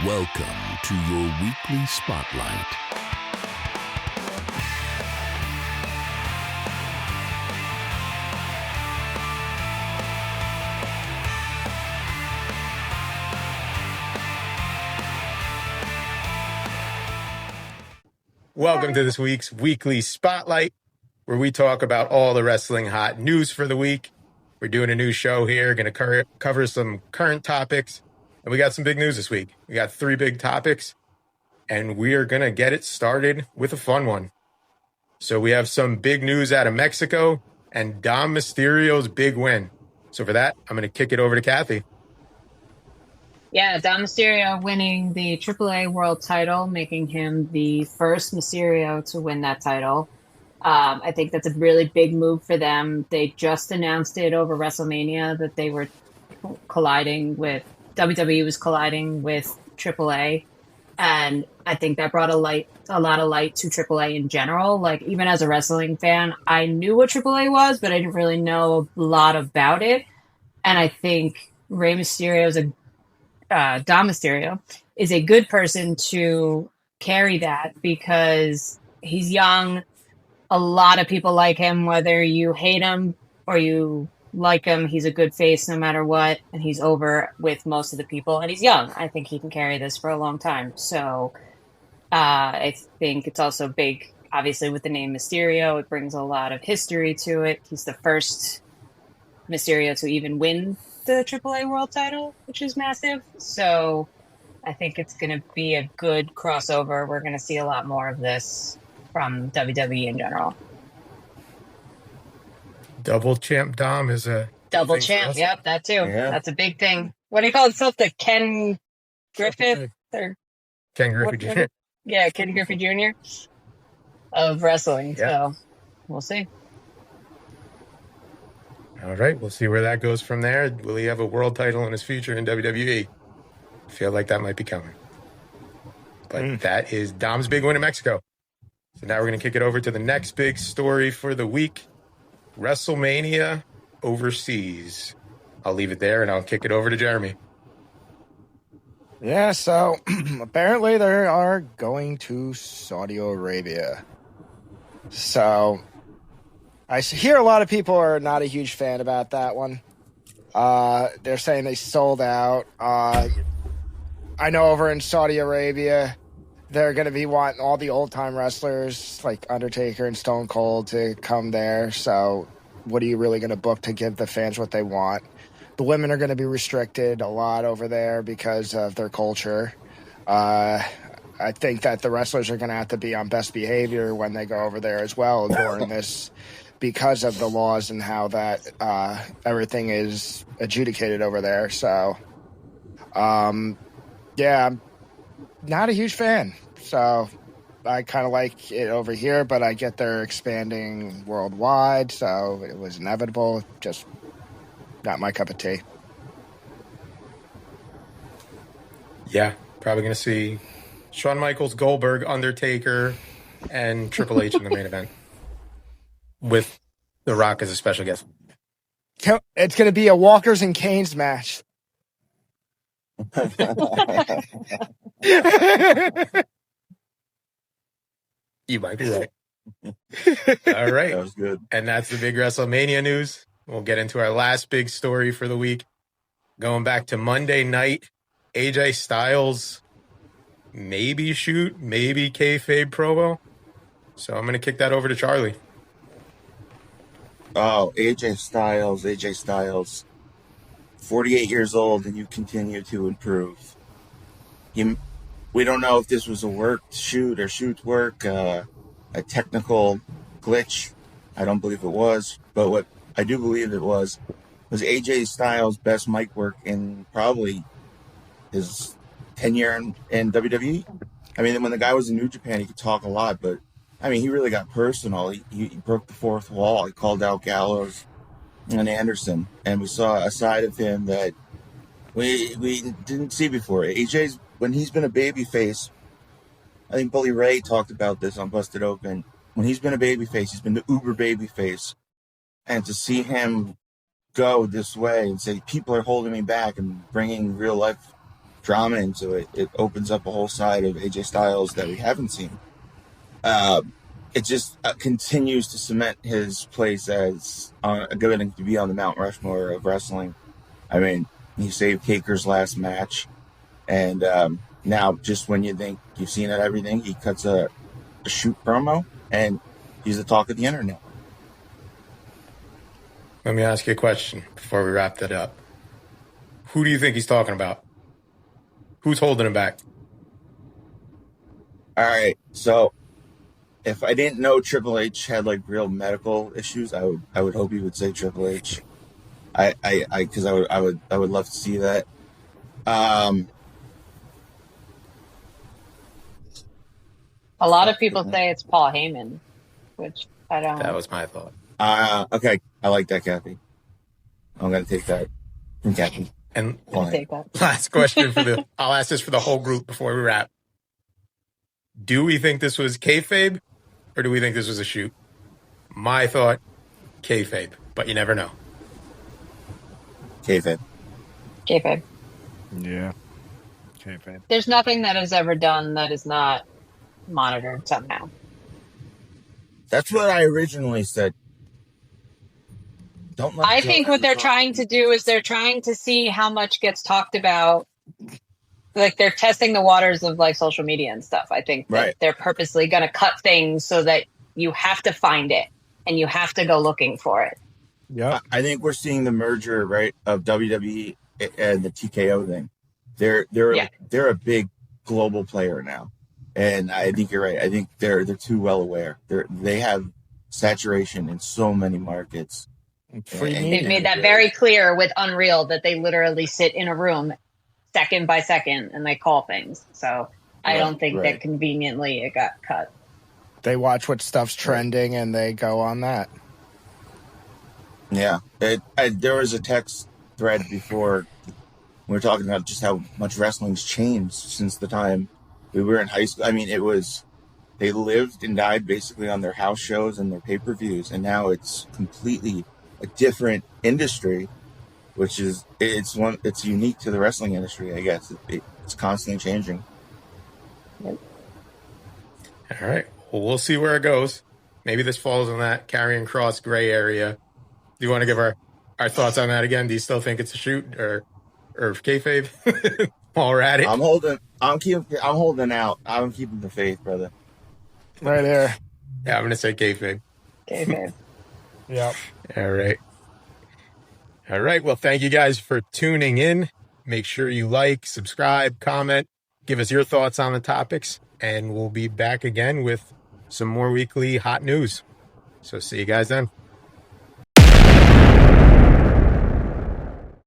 Welcome to your weekly spotlight. Welcome to this week's weekly spotlight, where we talk about all the wrestling hot news for the week. We're doing a new show here, going to cover some current topics, and we got some big news this week. We got 3 big topics, and we are going to get it started with a fun one. So we have some big news out of Mexico and Dom Mysterio's big win. So for that, I'm going to kick it over to Kathy. Yeah, Dom Mysterio winning the AAA World title, making him the first Mysterio to win that title. I think that's a really big move for them. They just announced it over WrestleMania that they were colliding with WWE was colliding with AAA, and I think that brought a lot of light to AAA in general. Like, even as a wrestling fan, I knew what AAA was, but I didn't really know a lot about it. And I think Dom Mysterio is a good person to carry that because he's young. A lot of people like him, whether you hate him or you like him. He's a good face no matter what, and he's over with most of the people, and he's young. I think he can carry this for a long time. So I think it's also big, obviously, with the name Mysterio. It brings a lot of history to it. He's the first Mysterio to even win the AAA World title, which is massive. So I think it's going to be a good crossover. We're going to see a lot more of this from WWE in general. Double champ Dom is a double champ. Yep, that too. Yeah. That's a big thing. What do you call himself? The Ken Griffith or Ken Griffey Jr. Yeah, Ken Griffey Jr. of wrestling. Yeah. So we'll see. All right, we'll see where that goes from there. Will he have a world title in his future in WWE? I feel like that might be coming. But that is Dom's big win in Mexico. So now we're going to kick it over to the next big story for the week, Wrestlemania overseas. I'll leave it there, and I'll kick it over to Jeremy. Yeah, so apparently they are going to Saudi Arabia. So I hear a lot of people are not a huge fan about that one. They're saying they sold out. I know over in Saudi Arabia, they're going to be wanting all the old-time wrestlers like Undertaker and Stone Cold to come there. So what are you really going to book to give the fans what they want? The women are going to be restricted a lot over there because of their culture. I think that the wrestlers are going to have to be on best behavior when they go over there as well during this because of the laws and how that everything is adjudicated over there. So, yeah, I'm not a huge fan. So I kind of like it over here, but I get they're expanding worldwide, so it was inevitable. Just not my cup of tea. Yeah, probably going to see Shawn Michaels, Goldberg, Undertaker, and Triple H in the main event with The Rock as a special guest. It's going to be a Walkers and Canes match. You might be right. All right. That was good. And that's the big WrestleMania news. We'll get into our last big story for the week. Going back to Monday night, AJ Styles maybe kayfabe promo. So I'm going to kick that over to Charlie. Oh, AJ Styles, 48 years old, and you continue to improve. We don't know if this was a worked shoot or shoot work, a technical glitch. I don't believe it was, but what I do believe it was AJ Styles' best mic work in probably his tenure in WWE. I mean, when the guy was in New Japan, he could talk a lot, but I mean, he really got personal. He broke the fourth wall. He called out Gallows and Anderson, and we saw a side of him that we didn't see before. AJ's, when he's been a babyface, I think Bully Ray talked about this on Busted Open. When he's been a babyface, he's been the uber babyface, and to see him go this way and say people are holding me back and bringing real life drama into it. It opens up a whole side of AJ Styles that we haven't seen. It just continues to cement his place as going to be on the Mount Rushmore of wrestling. I mean, he saved Taker's last match, and now just when you think you've seen it, everything, he cuts a shoot promo, and he's the talk of the internet. Let me ask you a question before we wrap that up. Who do you think he's talking about? Who's holding him back? All right, so if I didn't know Triple H had like real medical issues, I would hope he would say Triple H. Because I would love to see that. A lot of people say it's Paul Heyman, which I don't. That was my thought. Okay, I like that, Kathy. I'm gonna take that from Kathy. And take that. last question I'll ask this for the whole group before we wrap. Do we think this was kayfabe, or do we think this was a shoot? My thought, kayfabe, but you never know. Kayfabe. Kayfabe. Yeah. Kayfabe. There's nothing that is ever done that is not monitored somehow. That's what I originally said. I think what they're trying to do is they're trying to see how much gets talked about. Like they're testing the waters of like social media and stuff. I think that they're purposely going to cut things so that you have to find it and you have to go looking for it. Yeah, I think we're seeing the merger, right, of WWE and the TKO thing. They're a big global player now, and I think you're right. I think they're too well aware. They have saturation in so many markets. They've made that very clear with Unreal that they literally sit in a room second by second and they call things. So I don't think that conveniently it got cut. They watch what stuff's trending and they go on that. Yeah. There was a text thread before we were talking about just how much wrestling's changed since the time we were in high school. I mean, they lived and died basically on their house shows and their pay-per-views, and now it's completely a different industry, which is it's unique to the wrestling industry, I guess. It's constantly changing. All right. Well, we'll see where it goes. Maybe this falls in that Karrion Kross gray area. Do you want to give our thoughts on that again? Do you still think it's a shoot or kayfabe? While we're at it, I'm holding out. I'm keeping the faith, brother. Right there. Yeah, I'm gonna say kayfabe. Kayfabe. Yep. All right. Well, thank you guys for tuning in. Make sure you like, subscribe, comment, give us your thoughts on the topics, and we'll be back again with some more weekly hot news. So see you guys then.